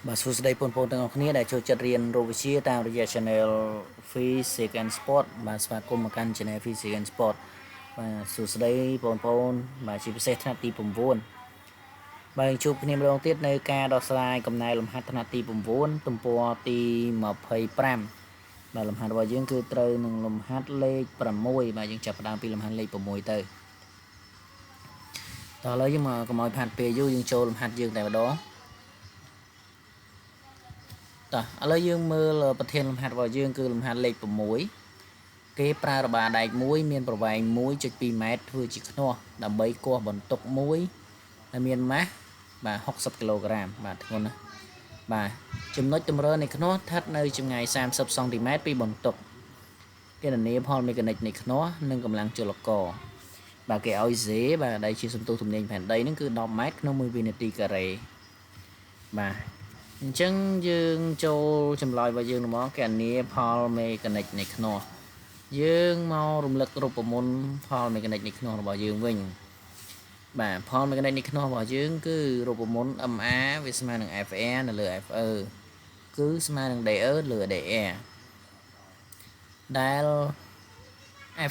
បាទសួស្តីបងប្អូនទាំងអស់គ្នាដែលចូលចិត្តរៀនរូបវិទ្យាតាមរយៈ Channel Physics and Sport បាទស្វាគមន៍មកកាន់ Channel Physics and Sport បាទសួស្តីបងប្អូនបាទជាពិសេសថ្នាក់ទី9បាទជួបគ្នាម្ដងទៀតនៅការដោះស្រាយកំណែលំហាត់ថ្នាក់ទី9ទំព័រទី25បាទលំហាត់របស់យើងគឺត្រូវនឹងលំហាត់លេខ6បាទយើងចាប់ផ្ដើមពីលំហាត់លេខ6ទៅតោះឥឡូវយើងមកកុំឲ្យផាត់ពេលយូរយើងចូលលំហាត់យើងតែម្ដងតោះឥឡូវយើងមើលប្រធានលំហាត់របស់យើងគឺលំហាត់លេខ6គេប្រើរបារដែកមួយមានប្រវែង 1.2 ម៉ែត្រធ្វើជាខ្នោះដើម្បីគាស់បន្ទុកមួយដែលមានម៉ាស់បាទ60គីឡូក្រាមបាទធ្ងន់ណាស់បាទចំណុចតម្រើនៃខ្នោះស្ថិតនៅចម្ងាយ30សង់ទីម៉ែត្រពីបន្ទុកគណនាផលមេកានិកនៃខ្នោះនិងកម្លាំងចលករបាទគេឲ្យ Z បាទដែលជាសន្ទុះទំនាញផែនដីហ្នឹងគឺ10ម៉ែត្រក្នុង1វិនាទីការ៉េបាទអញ្ចឹងយើងចូលចម្លើយរបស់យើងមកគណនាផលមេកានិកនៃខ្នោះយើងមករំលឹករូបមន្តផលមេកានិកនៃខ្នោះរបស់យើងវិញបាទផលមេកានិកនៃខ្នោះរបស់យើងគឺរូបមន្ត MA វាស្មើនឹង FR នៅលើ FE គឺស្មើនឹង DE លើ DR ដែល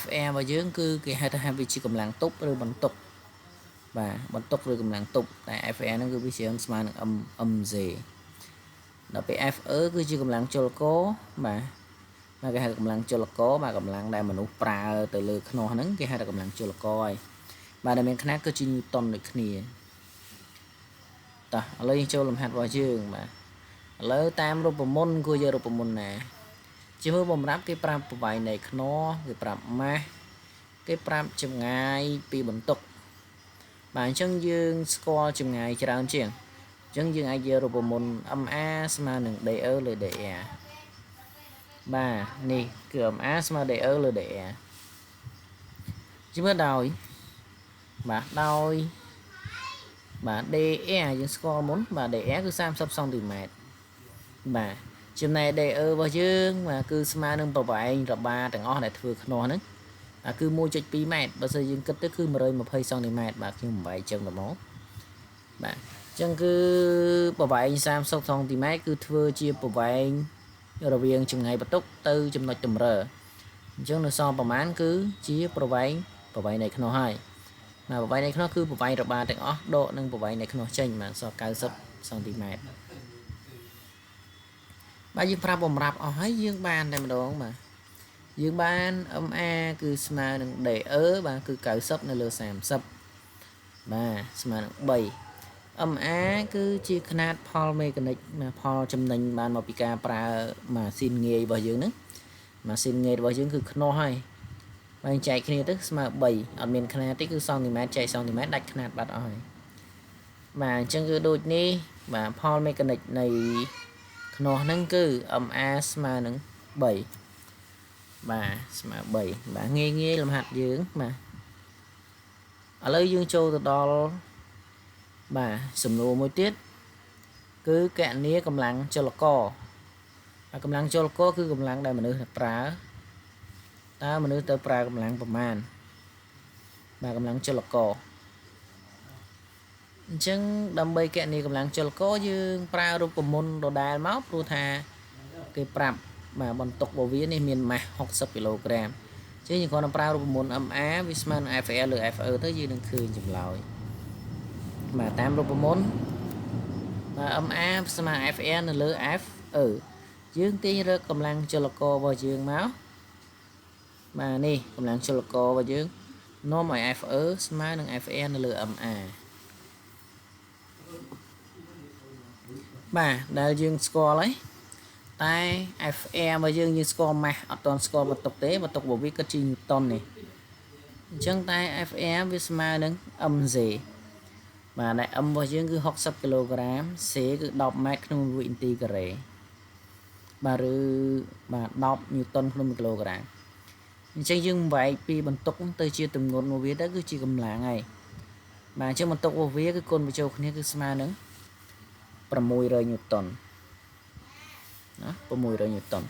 FR របស់យើងគឺគេហៅថាវាជាកម្លាំងទប់ឬបន្ទុកបាទបន្ទុកឬកម្លាំងទប់តែ FR ហ្នឹងគឺវាជាស្មើនឹង MZ ដល់ពេល FE គឺជាកម្លាំងចលករបាទគេហៅកម្លាំងចលករបាទកម្លាំងដែលមនុស្សប្រើទៅលើខ្នោះហ្នឹងគេហៅថាកម្លាំងចលករហើយបាទដែលមានຂະຫນາດគឺជា Newton ដូចគ្នាតោះឥឡូវយើងចូលលំហាត់របស់យើងបាទឥឡូវតាមរូបមន្តគួរយករូបមន្តណាជាមើលបំរាប់គេប្រាប់ប្រវែងនៃខ្នោះគេប្រាប់ម៉ាស់គេប្រាប់ចម្ងាយពីបន្ទុកបាទអញ្ចឹងយើងស្គាល់ចម្ងាយច្រើនជាងអញ្ចឹងយើងអាចយករូបមន្ត MA ស្មើនឹង DE លើ DR បាទនេះគឺ MA ស្មើ DE លើ DR ជាមើលដោយបាទDR យើងស្គាល់មុនបាទ DR គឺ30សង់ទីម៉ែត្របាទចំណែក DE របស់យើងបាទគឺស្មើនឹងប្រវែងរបារទាំងអស់ដែលធ្វើខ្នោះហ្នឹងគឺ 1.2 ម៉ែត្របើសិនយើងគិតទៅគឺ120សង់ទីម៉ែត្របាទខ្ញុំបំបែកចឹងទៅមកបាទអញ្ចឹងគឺប្រវែង30សង់ទីម៉ែត្រគឺធ្វើជាប្រវែងរវាងចម្ងាយបន្ទុកទៅចំណុចតម្រើអញ្ចឹងនៅសល់ប្រមាណគឺជាប្រវែងនៃខ្នោះហើយបាទប្រវែងនៃខ្នោះគឺប្រវែងរបារទាំងអស់ដកនឹងប្រវែងនៃខ្នោះចេញបាទសល់90សង់ទីម៉ែត្របាទយើងប្រាប់បំរាប់អស់ហើយយើងបានតែម្ដងបាទយើងបាន MA គឺស្មើនឹង DE បាទគឺ90នៅលើ30បាទស្មើនឹង3 MA គឺជាຂະຫນາດផលមេកានិកផលចំណេញបានមកពីការប្រើម៉ាស៊ីនងាយរបស់យើងហ្នឹងម៉ាស៊ីនងាយរបស់យើងគឺខ្នោះហើយបើចែកគ្នាទៅស្មើ3អត់មានຂະຫນាតទេគឺសង់ទីម៉ែត្រចែកសង់ទីម៉ែត្រដាច់ຂະຫນាតបាត់អស់ហើយបាទអញ្ចឹងគឺដូចនេះបាទផលមេកានិកនៃខ្នោះហ្នឹងគឺ MA ស្មើនឹង3បាទស្មើ3បាទងាយលំហាត់យើងបាទឥឡូវយើងចូលទៅដល់បាទសំណួរមួយទៀតគឺគណនាកម្លាំងចលករកម្លាំងចលករគឺកម្លាំងដែលមនុស្សប្រើតើមនុស្សទៅប្រើកម្លាំងប្រមាណបាទកម្លាំងចលករអញ្ចឹងដើម្បីគណនាកម្លាំងចលករយើងប្រើរូបមន្តដដែលមកព្រោះថាគេប្រាប់បាទបន្ទុករបស់វានេះមានម៉ាស់60គីឡូក្រាមអញ្ចឹងយើងគ្រាន់តែប្រើរូបមន្ត MA វាស្មើនឹង FR លើ FE ទៅយើងនឹងឃើញចម្លើយបាទតាមរូបមន្តបាទ MA ស្មើ FR នៅលើ FE យើងទាញរកកម្លាំងចលកររបស់យើងមកបាទនេះកម្លាំងចលកររបស់យើងនាំឲ្យ FE ស្មើនឹង FR នៅលើ MA បាទដែលយើងស្គាល់ហើយតែ FR របស់យើងស្គាល់ម៉ាស់អត់ទាន់ស្គាល់បន្ទុកទេបន្ទុករបស់វាគិតជា Newton នេះអញ្ចឹងតែ FR វាស្មើនឹង MZ បាទដែល M របស់យើងគឺ60គីឡូក្រាម C គឺ10ម៉ែត្រក្នុង1វិនាទីការ៉េបាទឬបាទ10 Newton ក្នុង1គីឡូក្រាមអញ្ចឹងយើងបែកពីបន្ទុកទៅជាទម្ងន់របស់វាទៅគឺជាកម្លាំងហើយបាទអញ្ចឹងបន្ទុករបស់វាគឺគុណបញ្ចូលគ្នាគឺស្មើនឹង600 Newton ណា600 Newton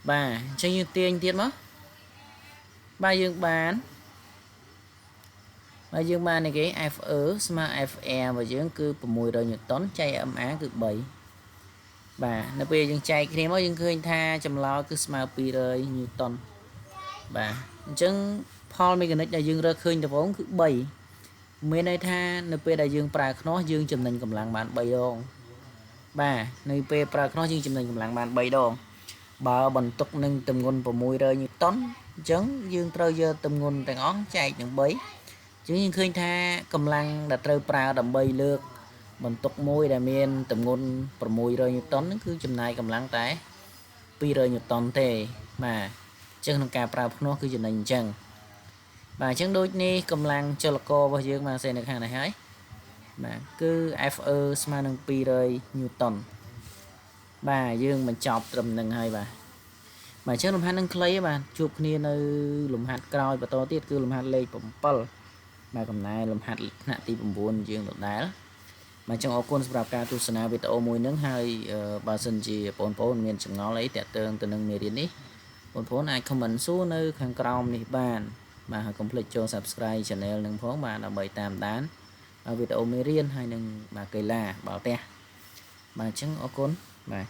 បាទអញ្ចឹងយើងទាញទៀតមកបាទយើងបាននេះគេ FE ស្មើ FR របស់យើងគឺ600 Newton ចែក MA គឺ3 បាទនៅពេលយើងចែកគ្នាមកយើងឃើញថាចម្លើយគឺស្មើ200 Newton បាទអញ្ចឹងផលមេកានិកដែលយើងរើឃើញដំបូងគឺ3មានន័យថានៅពេលដែលយើងប្រើខ្នោះយើងចំណេញកម្លាំងបាន3ដងបាទនៅពេលប្រើខ្នោះយើងចំណេញកម្លាំងបាន3ដងបើបន្ទុកនឹងទម្ងន់600 Newton អញ្ចឹងយើងត្រូវយកទម្ងន់ទាំងអស់ចែកនឹង3អញ្ចឹងយើងឃើញថាកម្លាំងដែលត្រូវប្រើដើម្បីលើកបន្ទុកមួយដែលមានទម្ងន់600 Newton ហ្នឹងគឺចំណាយកម្លាំងតែ200 Newton ទេបាទអញ្ចឹងក្នុងការប្រើភ្នាស់គឺចំណេញអញ្ចឹងបាទអញ្ចឹងដូចនេះកម្លាំងចលកររបស់យើងមកសេនៅខាងនេះហើយបាទគឺ FE ស្មើនឹង200 Newton បាទយើងបញ្ចប់ត្រឹមនឹងហើយបាទអញ្ចឹងលំហាត់នឹងខ្លីបាទជួបគ្នានៅលំហាត់ក្រោយបន្តទៀតគឺលំហាត់លេខ7បាទកំណែលំហាត់ថ្នាក់ទី9យើងដដែលបាទអញ្ចឹងអរគុណសម្រាប់ការទស្សនាវីដេអូមួយហ្នឹងហើយបើសិនជាបងប្អូនមានចម្ងល់អីតាក់ទងទៅនឹងមេរៀននេះបងប្អូនអាច comment សួរនៅខាងក្រោមនេះបានបាទហើយកុំភ្លេចចូល Subscribe Channel នឹងផងបាទដើម្បីតាមដានវីដេអូមេរៀនហើយនឹងបាទកីឡាបាល់ទះបាទអញ្ចឹងអរគុណបាទ